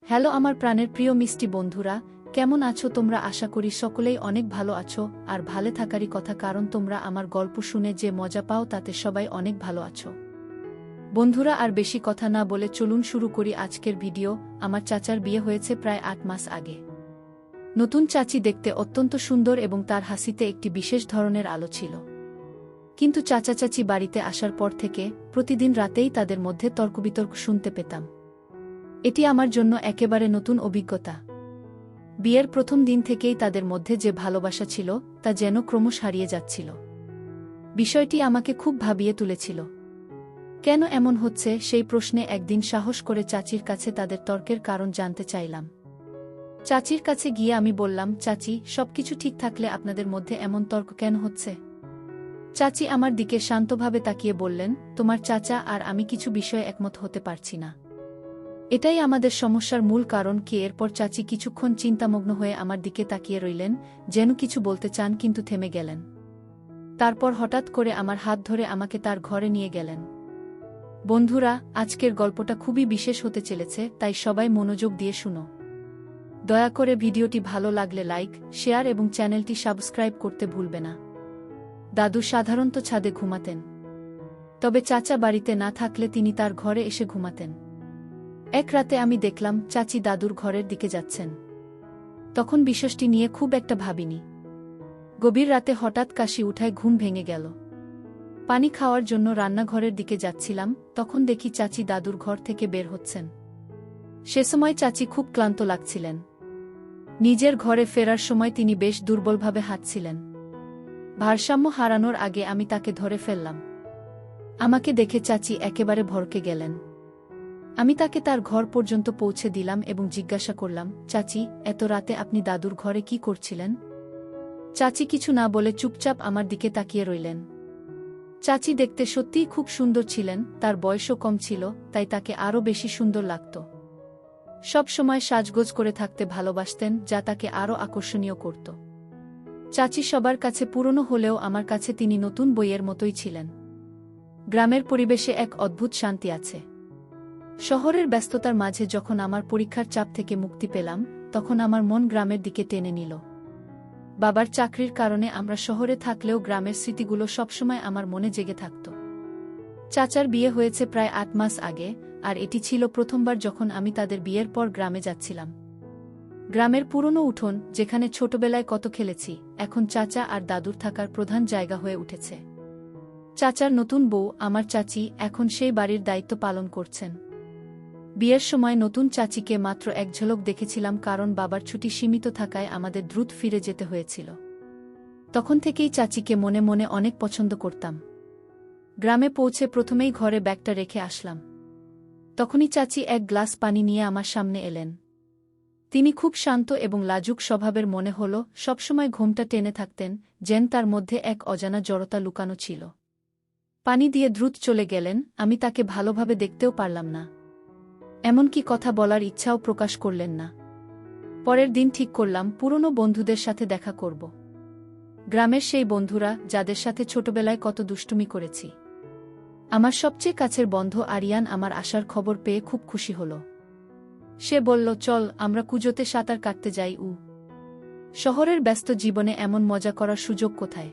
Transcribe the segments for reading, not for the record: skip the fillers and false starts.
Hello আমার প্রাণের প্রিয় মিষ্টি বন্ধুরা, কেমন আছো তোমরা? আশা করি সকলেই অনেক ভালো আছো আর ভালো থাকারই কথা, কারণ তোমরা আমার গল্প শুনে যে মজা পাও তাতে সবাই অনেক ভালো আছো। বন্ধুরা, আর বেশি কথা না বলে চলুন শুরু করি আজকের ভিডিও। আমার চাচার বিয়ে হয়েছে প্রায় 8 মাস আগে। নতুন চাচি দেখতে অত্যন্ত সুন্দর এবং তার হাসিতে একটি বিশেষ ধরনের আলো ছিল। কিন্তু চাচা চাচি বাড়িতে আসার পর থেকে প্রতিদিন রাতেই তাদের মধ্যে তর্কবিতর্ক শুনতে পেতাম। এটি আমার জন্য একেবারে নতুন অভিজ্ঞতা। বিয়ের প্রথম দিন থেকেই তাদের মধ্যে যে ভালোবাসা ছিল তা যেন ক্রমশ হারিয়ে যাচ্ছিল। বিষয়টি আমাকে খুব ভাবিয়ে তুলেছিল। কেন এমন হচ্ছে সেই প্রশ্নে একদিন সাহস করে চাচির কাছে তাদের তর্কের কারণ জানতে চাইলাম। চাচির কাছে গিয়ে আমি বললাম, চাচি, সবকিছু ঠিক থাকলে আপনাদের মধ্যে এমন তর্ক কেন হচ্ছে? চাচি আমার দিকে শান্তভাবে তাকিয়ে বললেন, তোমার চাচা আর আমি কিছু বিষয়ে একমত হতে পারছি না। এটাই আমাদের সমস্যার মূল কারণ। কি? এরপর চাচি কিছুক্ষণ চিন্তামগ্ন হয়ে আমার দিকে তাকিয়ে রইলেন, যেন কিছু বলতে চান কিন্তু থেমে গেলেন। তারপর হঠাৎ করে আমার হাত ধরে আমাকে তার ঘরে নিয়ে গেলেন। বন্ধুরা, আজকের গল্পটা খুবই বিশেষ হতে চলেছে, তাই সবাই মনোযোগ দিয়ে শুনো। দয়া করে ভিডিওটি ভালো লাগলে লাইক, শেয়ার এবং চ্যানেলটি সাবস্ক্রাইব করতে ভুলবে না। দাদু সাধারণত ছাদে ঘুমাতেন, তবে চাচা বাড়িতে না থাকলে তিনি তার ঘরে এসে ঘুমাতেন। এক রাতে আমি দেখলাম চাচি দাদুর ঘরের দিকে যাচ্ছেন। তখন বিষয়টি নিয়ে খুব একটা ভাবিনি। গভীর রাতে হঠাৎ কাশি উঠায় ঘুম ভেঙে গেল। পানি খাওয়ার জন্য রান্নাঘরের দিকে যাচ্ছিলাম, তখন দেখি চাচি দাদুর ঘর থেকে বের হচ্ছেন। সে সময় চাচি খুব ক্লান্ত লাগছিলেন। নিজের ঘরে ফেরার সময় তিনি বেশ দুর্বলভাবে হাঁটছিলেন। ভারসাম্য হারানোর আগে আমি তাকে ধরে ফেললাম। আমাকে দেখে চাচি একেবারে ভড়কে গেলেন। আমি তাকে তার ঘর পর্যন্ত পৌঁছে দিলাম এবং জিজ্ঞাসা করলাম, চাচি, এত রাতে আপনি দাদুর ঘরে কি করছিলেন? চাচি কিছু না বলে চুপচাপ আমার দিকে তাকিয়ে রইলেন। চাচি দেখতে সত্যিই খুব সুন্দর ছিলেন, তার বয়সও কম ছিল, তাই তাকে আরও বেশি সুন্দর লাগত। সব সময় সাজগোজ করে থাকতে ভালোবাসতেন, যা তাকে আরও আকর্ষণীয় করত। চাচি সবার কাছে পুরনো হলেও আমার কাছে তিনি নতুন বইয়ের মতোই ছিলেন। গ্রামের পরিবেশে এক অদ্ভুত শান্তি আছে। শহরের ব্যস্ততার মাঝে যখন আমার পরীক্ষার চাপ থেকে মুক্তি পেলাম, তখন আমার মন গ্রামের দিকে টেনে নিল। বাবার চাকরির কারণে আমরা শহরে থাকলেও গ্রামের স্মৃতিগুলো সবসময় আমার মনে জেগে থাকত। চাচার বিয়ে হয়েছে প্রায় 8 মাস আগে, আর এটি ছিল প্রথমবার যখন আমি তাদের বিয়ের পর গ্রামে যাচ্ছিলাম। গ্রামের পুরনো উঠোন, যেখানে ছোটবেলায় কত খেলেছি, এখন চাচা আর দাদুর থাকার প্রধান জায়গা হয়ে উঠেছে। চাচার নতুন বউ, আমার চাচি, এখন সেই বাড়ির দায়িত্ব পালন করছেন। বিয়ের সময় নতুন চাচিকে মাত্র এক ঝলক দেখেছিলাম, কারণ বাবার ছুটি সীমিত থাকায় আমাদের দ্রুত ফিরে যেতে হয়েছিল। তখন থেকেই চাচিকে মনে মনে অনেক পছন্দ করতাম। গ্রামে পৌঁছে প্রথমেই ঘরে ব্যাগটা রেখে আসলাম। তখনই চাচি এক গ্লাস পানি নিয়ে আমার সামনে এলেন। তিনি খুব শান্ত এবং লাজুক স্বভাবের মনে হল, সবসময় ঘোমটা টেনে থাকতেন, যেন তার মধ্যে এক অজানা জড়তা লুকানো ছিল। পানি দিয়ে দ্রুত চলে গেলেন, আমি তাকে ভালোভাবে দেখতেও পারলাম না। এমনকি কথা বলার ইচ্ছাও প্রকাশ করলেন না। পরের দিন ঠিক করলাম পুরনো বন্ধুদের সাথে দেখা করব। গ্রামের সেই বন্ধুরা, যাদের সাথে ছোটবেলায় কত দুষ্টুমি করেছি। আমার সবচেয়ে কাছের বন্ধু আরিয়ান আমার আসার খবর পেয়ে খুব খুশি হল। সে বলল, চল আমরা কুজোতে সাঁতার কাটতে যাই। শহরের ব্যস্ত জীবনে এমন মজা করার সুযোগ কোথায়?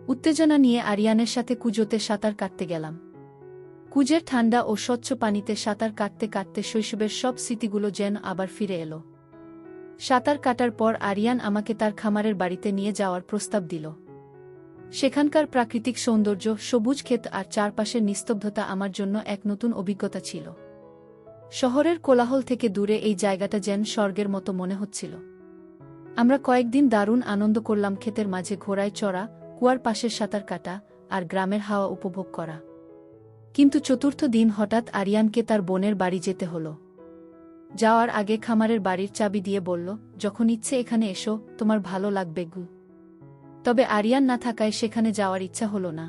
উত্তেজনা নিয়ে আরিয়ানের সাথে কুজোতে সাঁতার কাটতে গেলাম। কুজের ঠান্ডা ও স্বচ্ছ পানিতে সাঁতার কাটতে কাটতে শৈশবের সব স্মৃতিগুলো যেন আবার ফিরে এলো। সাঁতার কাটার পর আরিয়ান আমাকে তার খামারের বাড়িতে নিয়ে যাওয়ার প্রস্তাব দিল। সেখানকার প্রাকৃতিক সৌন্দর্য, সবুজ ক্ষেত আর চারপাশের নিস্তব্ধতা আমার জন্য এক নতুন অভিজ্ঞতা ছিল। শহরের কোলাহল থেকে দূরে এই জায়গাটা যেন স্বর্গের মতো মনে হচ্ছিল। আমরা কয়েকদিন দারুণ আনন্দ করলাম, ক্ষেতের মাঝে ঘোড়ায় চড়া, কুয়ার পাশে সাঁতার কাটা আর গ্রামের হাওয়া উপভোগ করা। কিন্তু চতুর্থ দিন হঠাৎ আরিয়ানকে তার বোনের বাড়ি যেতে হলো। যাওয়ার আগে খামারের বাড়ির চাবি দিয়ে বলল, যখন ইচ্ছে এখানে এসো, তোমার ভালো লাগবে গু। তবে আরিয়ান না থাকায় সেখানে যাওয়ার ইচ্ছা হলো না।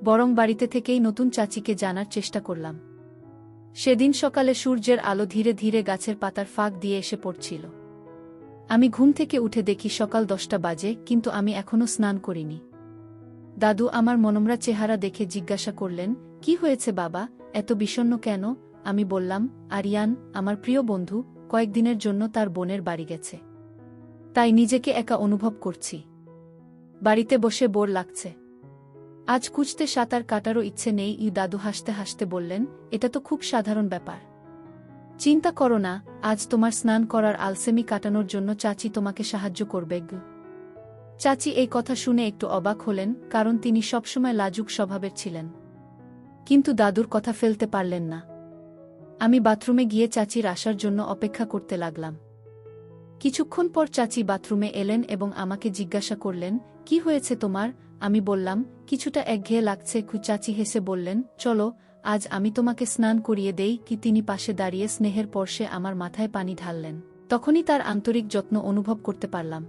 বরং বাড়িতে থেকেই নতুন চাচিকে জানার চেষ্টা করলাম। সেদিন সকালে সূর্যের আলো ধীরে ধীরে গাছের পাতার ফাঁক দিয়ে এসে পড়ছিল। আমি ঘুম থেকে উঠে দেখি সকাল 10টা বাজে, কিন্তু আমি এখনো স্নান করিনি। দাদু আমার মনমরা চেহারা দেখে জিজ্ঞাসা করলেন, কি হয়েছে বাবা, এত বিষণ্ণ কেন? আমি বললাম, আরিয়ান, আমার প্রিয় বন্ধু, কয়েকদিনের জন্য তার বোনের বাড়ি গেছে। তাই নিজেকে একা অনুভব করছি। বাড়িতে বসে বোর লাগছে। আজ কুচতে সাঁতার কাটারও ইচ্ছে নেই। দাদু হাসতে হাসতে বললেন, এটা তো খুব সাধারণ ব্যাপার। চিন্তা করো না, আজ তোমার স্নান করার আলসেমি কাটানোর জন্য চাচি তোমাকে সাহায্য করবে। চাচি এই কথা শুনে একটু অবাক হলেন, কারণ তিনি সবসময় লাজুক স্বভাবের ছিলেন। কিন্তু দাদুর কথা ফেলতে পারলেন না। আমি বাথরুমে গিয়ে চাচির আসার জন্য অপেক্ষা করতে লাগলাম। কিছুক্ষণ পর চাচি বাথরুমে এলেন এবং আমাকে জিজ্ঞাসা করলেন, কি হয়েছে তোমার? আমি বললাম, কিছুটা একঘেয়ে লাগছে। চাচি হেসে বললেন, চলো, আজ আমি তোমাকে স্নান করিয়ে দেই। তিনি পাশে দাঁড়িয়ে স্নেহের পরশে আমার মাথায় পানি ঢাললেন। তখনই তার আন্তরিক যত্ন অনুভব করতে পারলাম।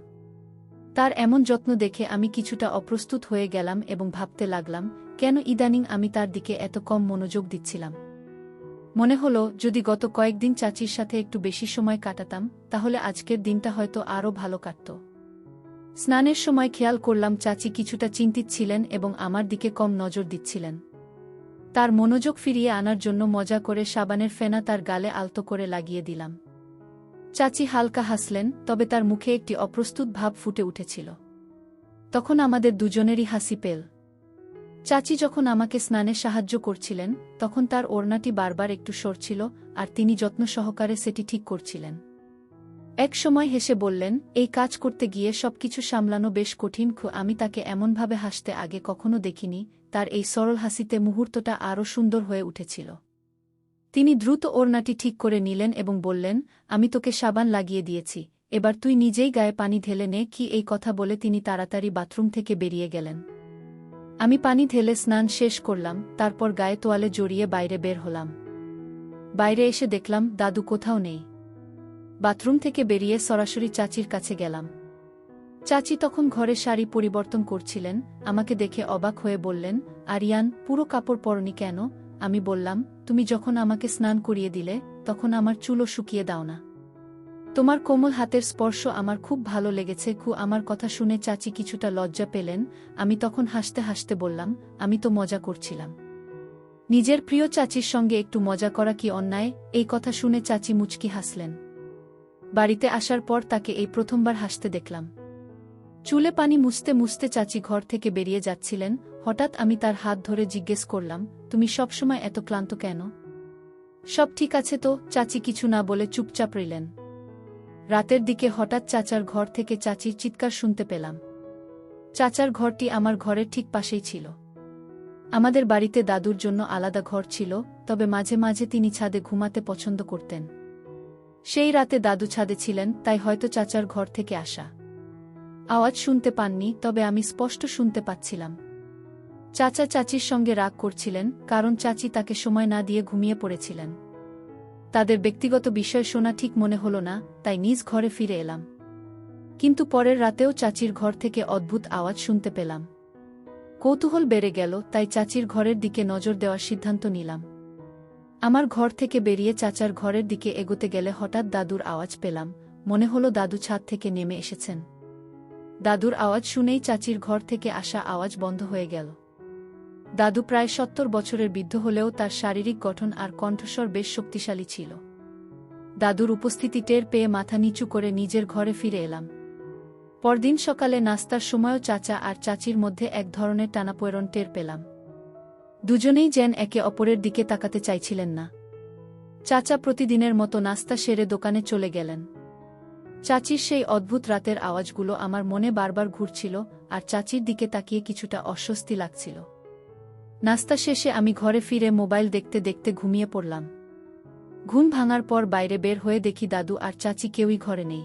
তার এমন যত্ন দেখে আমি কিছুটা অপ্রস্তুত হয়ে গেলাম এবং ভাবতে লাগলাম, কেন ইদানিং আমি তার দিকে এত কম মনোযোগ দিচ্ছিলাম। মনে হলো, যদি গত কয়েকদিন চাচির সাথে একটু বেশি সময় কাটাতাম, তাহলে আজকের দিনটা হয়তো আরও ভালো কাটত। স্নানের সময় খেয়াল করলাম চাচি কিছুটা চিন্তিত ছিলেন এবং আমার দিকে কম নজর দিচ্ছিলেন। তার মনোযোগ ফিরিয়ে আনার জন্য মজা করে সাবানের ফেনা তার গালে আলতো করে লাগিয়ে দিলাম। চাচি হালকা হাসলেন, তবে তার মুখে একটি অপ্রস্তুত ভাব ফুটে উঠেছিল। তখন আমাদের দুজনেরই হাসি পেল। চাচি যখন আমাকে স্নানে সাহায্য করছিলেন, তখন তার ওড়নাটি বারবার একটু সরছিল, আর তিনি যত্ন সহকারে সেটি ঠিক করছিলেন। এক সময় হেসে বললেন, এই কাজ করতে গিয়ে সবকিছু সামলানো বেশ কঠিন। আমি তাকে এমনভাবে হাসতে আগে কখনো দেখিনি। তার এই সরল হাসিতে মুহূর্তটা আরও সুন্দর হয়ে উঠেছিল। তিনি দ্রুত ওড়নাটি ঠিক করে নিলেন এবং বললেন, আমি তোকে সাবান লাগিয়ে দিয়েছি, এবার তুই নিজেই গায়ে পানি ঢেলে নে। এই কথা বলে তিনি তাড়াতাড়ি বাথরুম থেকে বেরিয়ে গেলেন। আমি পানি ঢেলে স্নান শেষ করলাম, তারপর গায়ে তোয়ালে জড়িয়ে বাইরে বের হলাম। বাইরে এসে দেখলাম দাদু কোথাও নেই। বাথরুম থেকে বেরিয়ে সরাসরি চাচির কাছে গেলাম। চাচি তখন ঘরে শাড়ি পরিবর্তন করছিলেন। আমাকে দেখে অবাক হয়ে বললেন, আরিয়ান, পুরো কাপড় পরনি কেন? আমি বললাম, তুমি যখন আমাকে স্নান করিয়ে দিলে, তখন আমার চুলও শুকিয়ে দাও না। তোমার কোমল হাতের স্পর্শ আমার খুব ভালো লেগেছে। আমার কথা শুনে চাচি কিছুটা লজ্জা পেলেন। আমি তখন হাসতে হাসতে বললাম, আমি তো মজা করছিলাম। নিজের প্রিয় চাচির সঙ্গে একটু মজা করা কি অন্যায়? এই কথা শুনে চাচি মুচকি হাসলেন। বাড়িতে আসার পর তাকে এই প্রথমবার হাসতে দেখলাম। চুলে পানি মুছতে মুছতে চাচি ঘর থেকে বেরিয়ে যাচ্ছিলেন। হঠাৎ আমি তার হাত ধরে জিজ্ঞেস করলাম, তুমি সবসময় এত ক্লান্ত কেন? সব ঠিক আছে তো? চাচি কিছু না বলে চুপচাপ রইলেন। রাতের দিকে হঠাৎ চাচার ঘর থেকে চাচির চিৎকার শুনতে পেলাম। চাচার ঘরটি আমার ঘরের ঠিক পাশেই ছিল। আমাদের বাড়িতে দাদুর জন্য আলাদা ঘর ছিল, তবে মাঝে মাঝে তিনি ছাদে ঘুমাতে পছন্দ করতেন। সেই রাতে দাদু ছাদে ছিলেন, তাই হয়তো চাচার ঘর থেকে আসা আওয়াজ শুনতে পাননি, তবে আমি স্পষ্ট শুনতে পাচ্ছিলাম। চাচা চাচির সঙ্গে রাগ করছিলেন, কারণ চাচি তাকে সময় না দিয়ে ঘুমিয়ে পড়েছিলেন। তাদের ব্যক্তিগত বিষয় শোনা ঠিক মনে হলো না, তাই নিজ ঘরে ফিরে এলাম। কিন্তু পরের রাতেও চাচির ঘর থেকে অদ্ভুত আওয়াজ শুনতে পেলাম। কৌতূহল বেড়ে গেল, তাই চাচির ঘরের দিকে নজর দেওয়ার সিদ্ধান্ত নিলাম। আমার ঘর থেকে বেরিয়ে চাচার ঘরের দিকে এগোতে গেলে হঠাৎ দাদুর আওয়াজ পেলাম। মনে হলো দাদু ছাদ থেকে নেমে এসেছেন। দাদুর আওয়াজ শুনেই চাচির ঘর থেকে আসা আওয়াজ বন্ধ হয়ে গেল। দাদু প্রায় 70 বছরের বৃদ্ধ হলেও তার শারীরিক গঠন আর কণ্ঠস্বর বেশ শক্তিশালী ছিল। দাদুর উপস্থিতি টের পেয়ে মাথা নিচু করে নিজের ঘরে ফিরে এলাম। পরদিন সকালে নাস্তার সময়ও চাচা আর চাচির মধ্যে এক ধরনের টানাপোড়েন টের পেলাম। দুজনেই যেন একে অপরের দিকে তাকাতে চাইছিলেন না। চাচা প্রতিদিনের মতো নাস্তা সেরে দোকানে চলে গেলেন। চাচির সেই অদ্ভুত রাতের আওয়াজগুলো আমার মনে বারবার ঘুরছিল, আর চাচির দিকে তাকিয়ে কিছুটা অস্বস্তি লাগছিল। নাস্তা শেষে আমি ঘরে ফিরে মোবাইল দেখতে দেখতে ঘুমিয়ে পড়লাম। ঘুম ভাঙার পর বাইরে বের হয়ে দেখি দাদু আর চাচি কেউই ঘরে নেই।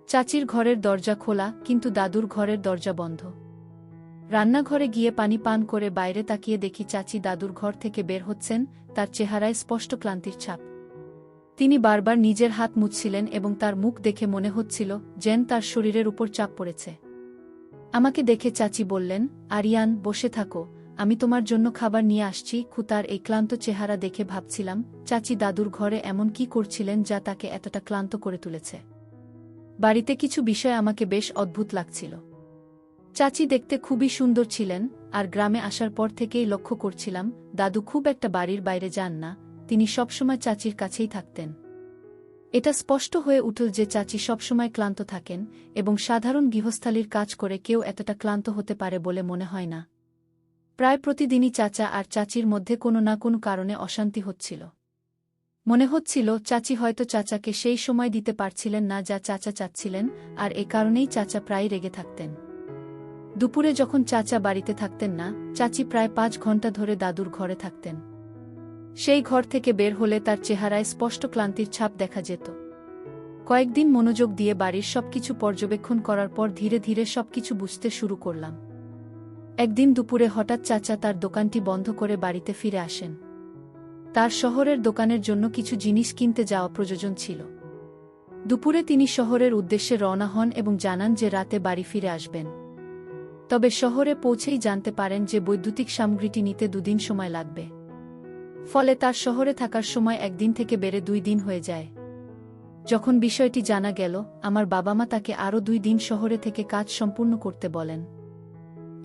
চাচির ঘরের দরজা খোলা, কিন্তু দাদুর ঘরের দরজা বন্ধ। রান্নাঘরে গিয়ে পানি পান করে বাইরে তাকিয়ে দেখি চাচি দাদুর ঘর থেকে বের হচ্ছেন, তার চেহারায় স্পষ্ট ক্লান্তির ছাপ। তিনি বারবার নিজের হাত মুছছিলেন এবং তার মুখ দেখে মনে হচ্ছিল যেন তার শরীরের উপর চাপ পড়েছে। আমাকে দেখে চাচি বললেন, আরিয়ান, বসে থাকো, আমি তোমার জন্য খাবার নিয়ে আসছি। তার এই ক্লান্ত চেহারা দেখে ভাবছিলাম, চাচি দাদুর ঘরে এমন কি করছিলেন যা তাকে এতটা ক্লান্ত করে তুলেছে। বাড়িতে কিছু বিষয় আমাকে বেশ অদ্ভুত লাগছিল। চাচি দেখতে খুবই সুন্দর ছিলেন, আর গ্রামে আসার পর থেকেই লক্ষ্য করছিলাম দাদু খুব একটা বাড়ির বাইরে যান না। তিনি সবসময় চাচির কাছেই থাকতেন। এটা স্পষ্ট হয়ে উঠল যে চাচি সবসময় ক্লান্ত থাকেন, এবং সাধারণ গৃহস্থালির কাজ করে কেউ এতটা ক্লান্ত হতে পারে বলে মনে হয় না। প্রায় প্রতিদিনই চাচা আর চাচির মধ্যে কোনো না কোনো কারণে অশান্তি হচ্ছিল। মনে হচ্ছিল চাচি হয়তো চাচাকে সেই সময় দিতে পারছিলেন না যা চাচা চাচ্ছিলেন, আর এ কারণেই চাচা প্রায় রেগে থাকতেন। দুপুরে যখন চাচা বাড়িতে থাকতেন না, চাচি প্রায় 5 ঘন্টা ধরে দাদুর ঘরে থাকতেন। সেই ঘর থেকে বের হলে তার চেহারায় স্পষ্ট ক্লান্তির ছাপ দেখা যেত। কয়েকদিন মনোযোগ দিয়ে বাড়ির সবকিছু পর্যবেক্ষণ করার পর ধীরে ধীরে সবকিছু বুঝতে শুরু করলাম। একদিন দুপুরে হঠাৎ চাচা তার দোকানটি বন্ধ করে বাড়িতে ফিরে আসেন। তার শহরের দোকানের জন্য কিছু জিনিস কিনতে যাওয়া প্রয়োজন ছিল। দুপুরে তিনি শহরের উদ্দেশ্যে রওনা হন এবং জানান যে রাতে বাড়ি ফিরে আসবেন। তবে শহরে পৌঁছেই জানতে পারেন যে বৈদ্যুতিক সামগ্রীটি নিতে 2 দিন সময় লাগবে। ফলে তার শহরে থাকার সময় 1 দিন থেকে বেড়ে 2 দিন হয়ে যায়। যখন বিষয়টি জানা গেল, আমার বাবা মা তাকে আরও 2 দিন শহরে থেকে কাজ সম্পূর্ণ করতে বলেন।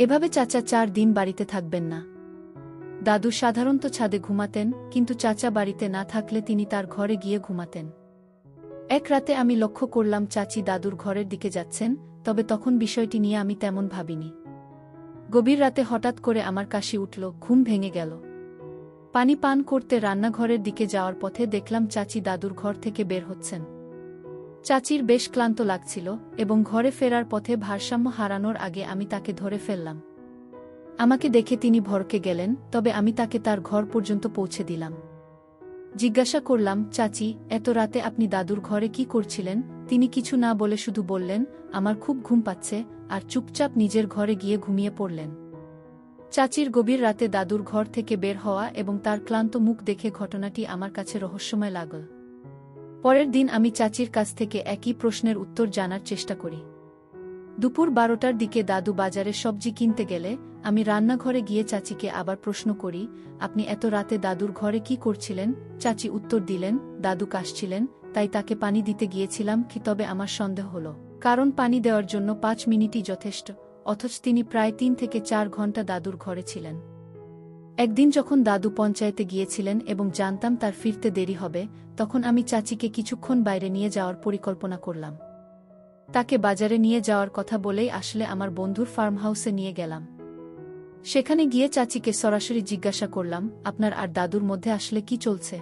এভাবে চাচা 4 দিন বাড়িতে থাকবেন না। দাদু সাধারণত ছাদে ঘুমাতেন, কিন্তু চাচা বাড়িতে না থাকলে তিনি তার ঘরে গিয়ে ঘুমাতেন। এক রাতে আমি লক্ষ্য করলাম চাচি দাদুর ঘরের দিকে যাচ্ছেন, তবে তখন বিষয়টি নিয়ে আমি তেমন ভাবিনি। গভীর রাতে হঠাৎ করে আমার কাশি উঠল, ঘুম ভেঙে গেল। পানি পান করতে রান্নাঘরের দিকে যাওয়ার পথে দেখলাম চাচি দাদুর ঘর থেকে বের হচ্ছেন। চাচির বেশ ক্লান্ত লাগছিল, এবং ঘরে ফেরার পথে ভারসাম্য হারানোর আগে আমি তাকে ধরে ফেললাম। আমাকে দেখে তিনি ভড়কে গেলেন, তবে আমি তাকে তার ঘর পর্যন্ত পৌঁছে দিলাম। জিজ্ঞাসা করলাম, চাচি, এত রাতে আপনি দাদুর ঘরে কি করছিলেন? তিনি কিছু না বলে শুধু বললেন, আমার খুব ঘুম পাচ্ছে, আর চুপচাপ নিজের ঘরে গিয়ে ঘুমিয়ে পড়লেন। চাচির গভীর রাতে দাদুর ঘর থেকে বের হওয়া এবং তার ক্লান্ত মুখ দেখে ঘটনাটি আমার কাছে রহস্যময় লাগল। পরের দিন আমি চাচির কাছ থেকে একই প্রশ্নের উত্তর জানার চেষ্টা করি। দুপুর 12টার দিকে দাদু বাজারে সবজি কিনতে গেলে আমি রান্নাঘরে গিয়ে চাচিকে আবার প্রশ্ন করি, আপনি এত রাতে দাদুর ঘরে কি করছিলেন? চাচি উত্তর দিলেন, দাদু কাশছিলেন, তাই তাকে পানি দিতে গিয়েছিলাম। তবে আমার সন্দেহ হল, কারণ পানি দেওয়ার জন্য 5 মিনিটই যথেষ্ট, অথচ তিনি প্রায় 3 থেকে 4 ঘন্টা দাদুর ঘরে ছিলেন। একদিন যখন দাদু পঞ্চায়েতে গিয়েছিলেন এবং জানতাম তার ফিরতে দেরি হবে, তখন আমি চাচিকে কিছুক্ষণ বাইরে নিয়ে যাওয়ার পরিকল্পনা করলাম। তাকে বাজারে নিয়ে যাওয়ার কথা বলেই আসলে আমার বন্ধুর ফার্ম হাউসে নিয়ে গেলাম। সেখানে গিয়ে চাচিকে সরাসরি জিজ্ঞাসা করলাম, আপনার আর দাদুর মধ্যে আসলে কি চলছে?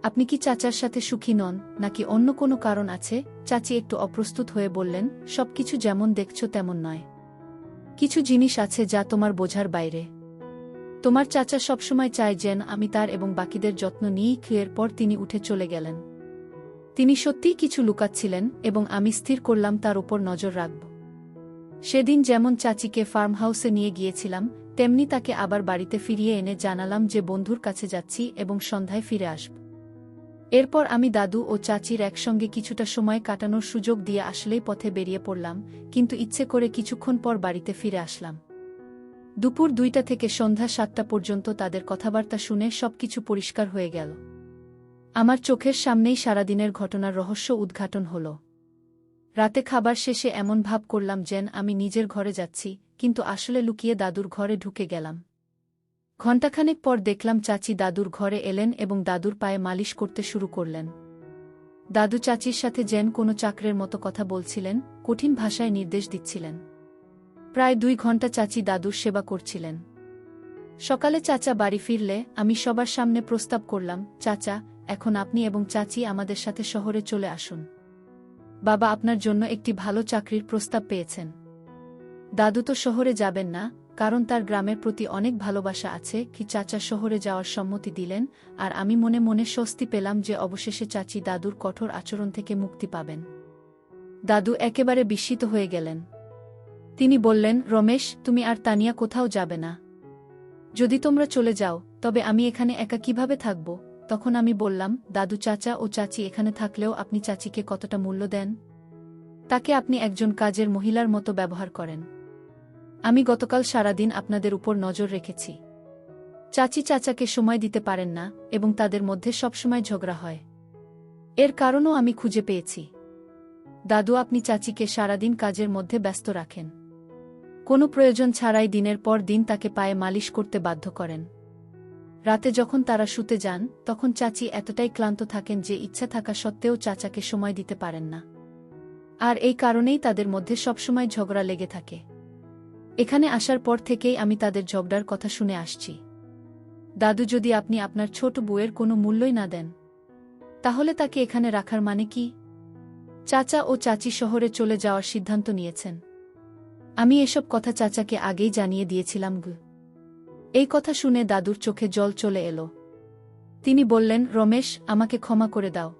আপনি কি চাচার সাথে সুখী নন, নাকি অন্য কোনো কারণ আছে? চাচি একটু অপ্রস্তুত হয়ে বললেন, সবকিছু যেমন দেখছো তেমন নয়। কিছু জিনিস আছে যা তোমার বোঝার বাইরে। তোমার চাচা সবসময় চায় যেন আমি তার এবং বাকিদের যত্ন নিই। এরপর তিনি উঠে চলে গেলেন। তিনি সত্যিই কিছু লুকাচ্ছিলেন, এবং আমি স্থির করলাম তার উপর নজর রাখব। সেদিন যেমন চাচিকে ফার্ম হাউসে নিয়ে গিয়েছিলাম, তেমনি তাকে আবার বাড়িতে ফিরিয়ে এনে জানালাম যে বন্ধুর কাছে যাচ্ছি এবং সন্ধ্যায় ফিরে আসব। এরপর আমি দাদু ও চাচির একসঙ্গে কিছুটা সময় কাটানোর সুযোগ দিয়ে আসলেই পথে বেরিয়ে পড়লাম, কিন্তু ইচ্ছে করে কিছুক্ষণ পর বাড়িতে ফিরে আসলাম। দুপুর 2টা থেকে সন্ধ্যা 7টা পর্যন্ত তাদের কথাবার্তা শুনে সবকিছু পরিষ্কার হয়ে গেল। আমার চোখের সামনেই সারাদিনের ঘটনার রহস্য উদ্ঘাটন হল। রাতে খাবার শেষে এমন ভাব করলাম যেন আমি নিজের ঘরে যাচ্ছি, কিন্তু আসলে লুকিয়ে দাদুর ঘরে ঢুকে গেলাম। ঘণ্টাখানেক পর দেখলাম চাচি দাদুর ঘরে এলেন এবং দাদুর পায়ে মালিশ করতে শুরু করলেন। দাদু চাচির সাথে যেন কোনো চাকরের মতো কথা বলছিলেন, কঠিন ভাষায় নির্দেশ দিচ্ছিলেন। প্রায় 2 ঘণ্টা চাচি দাদুর সেবা করছিলেন। সকালে চাচা বাড়ি ফিরলে আমি সবার সামনে প্রস্তাব করলাম, চাচা, এখন আপনি এবং চাচি আমাদের সাথে শহরে চলে আসুন। বাবা আপনার জন্য একটি ভালো চাকরির প্রস্তাব পেয়েছেন। দাদু তো শহরে যাবেন না, কারণ তার গ্রামের প্রতি অনেক ভালোবাসা আছে। চাচা শহরে যাওয়ার সম্মতি দিলেন, আর আমি মনে মনে স্বস্তি পেলাম যে অবশেষে চাচি দাদুর কঠোর আচরণ থেকে মুক্তি পাবেন। দাদু একেবারে বিস্মিত হয়ে গেলেন। তিনি বললেন, রমেশ, তুমি আর তানিয়া কোথাও যাবে না। যদি তোমরা চলে যাও, তবে আমি এখানে একা কিভাবে থাকব? তখন আমি বললাম, দাদু, চাচা ও চাচি এখানে থাকলেও আপনি চাচিকে কতটা মূল্য দেন? তাকে আপনি একজন কাজের মহিলার মতো ব্যবহার করেন। আমি গতকাল সারাদিন আপনাদের উপর নজর রেখেছি। চাচি চাচাকে সময় দিতে পারেন না, এবং তাদের মধ্যে সবসময় ঝগড়া হয়। এর কারণও আমি খুঁজে পেয়েছি। দাদু, আপনি চাচিকে সারাদিন কাজের মধ্যে ব্যস্ত রাখেন। কোনো প্রয়োজন ছাড়াই দিনের পর দিন তাকে পায়ে মালিশ করতে বাধ্য করেন। রাতে যখন তারা শুতে যান তখন চাচি এতটাই ক্লান্ত থাকেন যে ইচ্ছা থাকা সত্ত্বেও চাচাকে সময় দিতে পারেন না। আর এই কারণেই তাদের মধ্যে সবসময় ঝগড়া লেগে থাকে। এখানে আসার পর থেকেই আমি তাদের ঝগড়ার কথা শুনে আসছি। দাদু, যদি আপনি আপনার ছোট বউয়ের কোনো মূল্যই না দেন, তাহলে তাকে এখানে রাখার মানে কি? চাচা ও চাচি শহরে চলে যাওয়ার সিদ্ধান্ত নিয়েছেন। আমি এসব কথা চাচাকে আগেই জানিয়ে দিয়েছিলাম। এই কথা শুনে দাদুর চোখে জল চলে এলো। তিনি বললেন, রমেশ, আমাকে ক্ষমা করে দাও।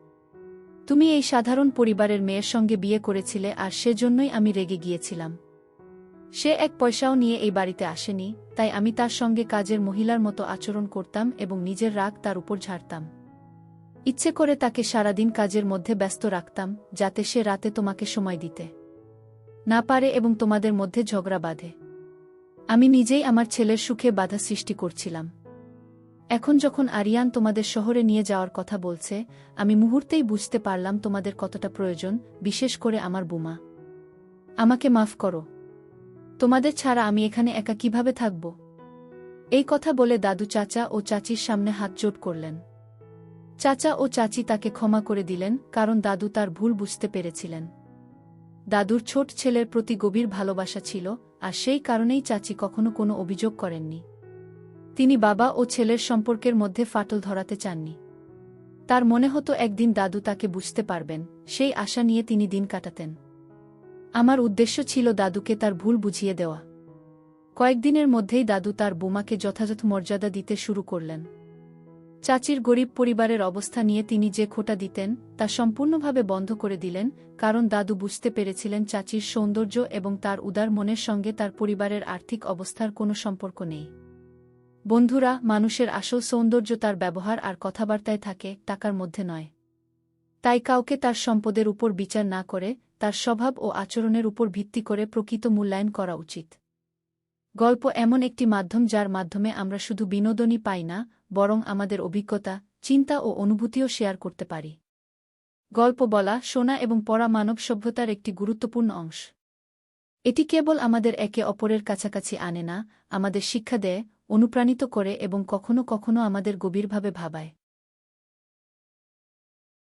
তুমি এই সাধারণ পরিবারের মেয়ের সঙ্গে বিয়ে করেছিলে আর সেজন্যই আমি রেগে গিয়েছিলাম। সে এক পয়সাও নিয়ে এই বাড়িতে আসেনি, তাই আমি তার সঙ্গে কাজের মহিলার মতো আচরণ করতাম এবং নিজের রাগ তার উপর ঝাড়তাম। ইচ্ছে করে তাকে সারাদিন কাজের মধ্যে ব্যস্ত রাখতাম, যাতে সে রাতে তোমাকে সময় দিতে না পারে এবং তোমাদের মধ্যে ঝগড়া বাঁধে। আমি নিজেই আমার ছেলের সুখে বাধা সৃষ্টি করছিলাম। এখন যখন আরিয়ান তোমাদের শহরে নিয়ে যাওয়ার কথা বলছে, আমি মুহূর্তেই বুঝতে পারলাম তোমাদের কতটা প্রয়োজন, বিশেষ করে আমার বুমা। আমাকে মাফ করো। তোমাদের ছাড়া আমি এখানে একা কিভাবে থাকব? এই কথা বলে দাদু চাচা ও চাচির সামনে হাত জোড় করলেন। চাচা ও চাচি তাকে ক্ষমা করে দিলেন, কারণ দাদু তার ভুল বুঝতে পেরেছিলেন। দাদুর ছোট ছেলের প্রতি গভীর ভালোবাসা ছিল, আর সেই কারণেই চাচি কখনো কোনো অভিযোগ করেননি। তিনি বাবা ও ছেলের সম্পর্কের মধ্যে ফাটল ধরাতে চাননি। তার মনে হতো একদিন দাদু তাকে বুঝতে পারবেন, সেই আশা নিয়ে তিনি দিন কাটাতেন। আমার উদ্দেশ্য ছিল দাদুকে তার ভুল বুঝিয়ে দেওয়া। কয়েকদিনের মধ্যেই দাদু তার বোমাকে যথাযথ মর্যাদা দিতে শুরু করলেন। চাচির গরিব পরিবারের অবস্থা নিয়ে তিনি যে খোঁটা দিতেন তা সম্পূর্ণভাবে বন্ধ করে দিলেন, কারণ দাদু বুঝতে পেরেছিলেন চাচির সৌন্দর্য এবং তার উদার মনের সঙ্গে তার পরিবারের আর্থিক অবস্থার কোনো সম্পর্ক নেই। বন্ধুরা, মানুষের আসল সৌন্দর্য তার ব্যবহার আর কথাবার্তায় থাকে, টাকার মধ্যে নয়। তাই কাউকে তার সম্পদের উপর বিচার না করে তার স্বভাব ও আচরণের উপর ভিত্তি করে প্রকৃত মূল্যায়ন করা উচিত। গল্প এমন একটি মাধ্যম যার মাধ্যমে আমরা শুধু বিনোদনই পাই না, বরং আমাদের অভিজ্ঞতা, চিন্তা ও অনুভূতিও শেয়ার করতে পারি। গল্প বলা, শোনা এবং পড়া মানব সভ্যতার একটি গুরুত্বপূর্ণ অংশ। এটি কেবল আমাদের একে অপরের কাছাকাছি আনে না, আমাদের শিক্ষা দেয়, অনুপ্রাণিত করে এবং কখনো কখনো আমাদের গভীরভাবে ভাবায়।